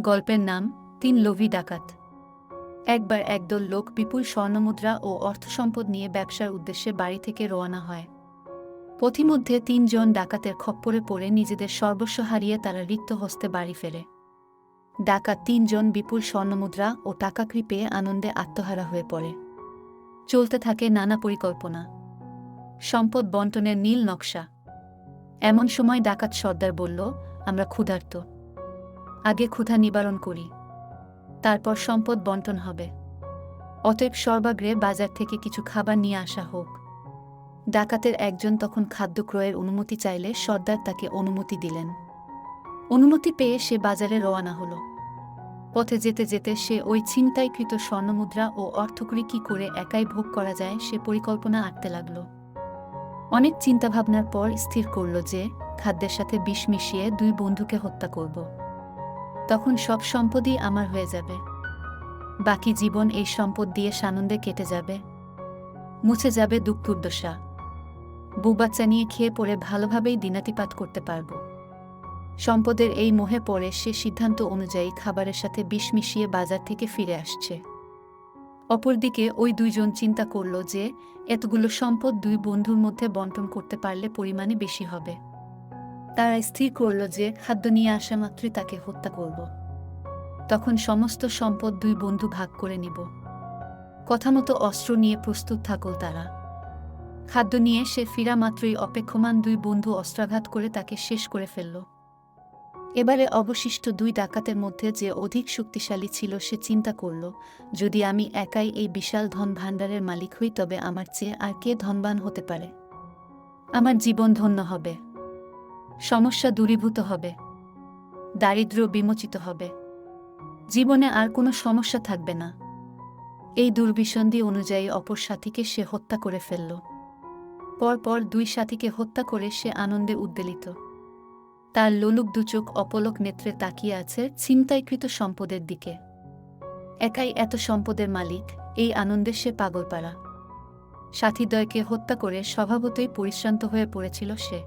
গল্পের নাম তিন লোভী ডাকাত। একবার একদল লোক বিপুল স্বর্ণমুদ্রা ও অর্থসম্পদ নিয়ে ব্যবসার উদ্দেশ্যে বাড়ি থেকে রওনা হয়। পথিমধ্যে ৩ জন ডাকাতের খপ্পরে পড়ে নিজেদের সর্বস্ব হারিয়ে তারা রিক্ত হস্তে বাড়ি ফেরে। ডাকাত ৩ জন বিপুল স্বর্ণমুদ্রা ও টাকাকড়ি পেয়ে আনন্দে আত্মহারা হয়ে পড়ে। চলতে থাকে নানা পরিকল্পনা, সম্পদ বন্টনের নীল নকশা। এমন সময় ডাকাত সর্দার বলল, আমরা ক্ষুধার্ত, আগে ক্ষুধা নিবারণ করি, তারপর সম্পদ বন্টন হবে। অতএব সর্বাগ্রে বাজার থেকে কিছু খাবার নিয়ে আসা হোক। ডাকাতের একজন তখন খাদ্য ক্রয়ের অনুমতি চাইলে সর্দার তাকে অনুমতি দিলেন। অনুমতি পেয়ে সে বাজারে রওনা হল। পথে যেতে যেতে সে ওই ছিনতাইকৃত স্বর্ণমুদ্রা ও অর্থকড়ি কি করে একাই ভোগ করা যায় সে পরিকল্পনা আঁটতে লাগল। অনেক চিন্তাভাবনার পর স্থির করল যে খাদ্যের সাথে বিষ মিশিয়ে ২ বন্ধুকে হত্যা করব। তখন সব সম্পদই আমার হয়ে যাবে। বাকি জীবন এই সম্পদ দিয়ে সানন্দে কেটে যাবে, মুছে যাবে দুঃখ দুর্দশা। বউবাচ্চা নিয়ে খেয়ে পড়ে ভালোভাবেই দিনাতিপাত করতে পারব। সম্পদের এই মোহে পড়ে সে সিদ্ধান্ত অনুযায়ী খাবারের সাথে বিষ মিশিয়ে বাজার থেকে ফিরে আসছে। অপরদিকে ওই ২ জন চিন্তা করল যে এতগুলো সম্পদ ২ বন্ধুর মধ্যে বন্টন করতে পারলে পরিমাণে বেশি হবে। তারা স্থির করল যে খাদ্য নিয়ে আসা মাত্রই তাকে হত্যা করব। তখন সমস্ত সম্পদ ২ বন্ধু ভাগ করে নিব। কথামতো অস্ত্র নিয়ে প্রস্তুত থাকল তারা। খাদ্য নিয়ে সে ফিরা মাত্রই অপেক্ষমান ২ বন্ধু অস্ত্রাঘাত করে তাকে শেষ করে ফেলল। এবারে অবশিষ্ট ২ ডাকাতের মধ্যে যে অধিক শক্তিশালী ছিল সে চিন্তা করল, যদি আমি একাই এই বিশাল ধন ভাণ্ডারের মালিক হই তবে আমার চেয়ে আর কে ধনবান হতে পারে। আমার জীবন ধন্য হবে, সমস্যা দূরীভূত হবে, দারিদ্র্য বিমোচিত হবে, জীবনে আর কোনো সমস্যা থাকবে না। এই দুর্বিসন্ধি অনুযায়ী অপর সাথীকে সে হত্যা করে ফেলল। পরপর ২ সাথীকে হত্যা করে সে আনন্দে উদ্বেলিত। তার লোলুক দুচোখ অপলক নেত্রে তাকিয়ে আছে ছিনতাইকৃত সম্পদের দিকে। একাই এত সম্পদের মালিক, এই আনন্দে সে পাগলপাড়া। সাথীদ্বয়কে হত্যা করে স্বভাবতই পরিশ্রান্ত হয়ে পড়েছিল সে।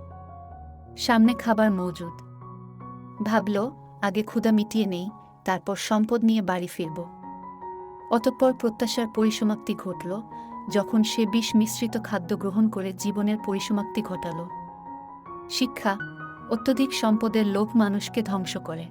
সামনে খাবার মজুদ। ভাবল, আগে ক্ষুধা মিটিয়ে নেই, তারপর সম্পদ নিয়ে বাড়ি ফিরব। অতঃপর প্রত্যাশার পরিসমাপ্তি ঘটল যখন সে বিষ মিশ্রিত খাদ্য গ্রহণ করে জীবনের পরিসমাপ্তি ঘটাল। শিক্ষা: অত্যধিক সম্পদের লোভ মানুষকে ধ্বংস করে।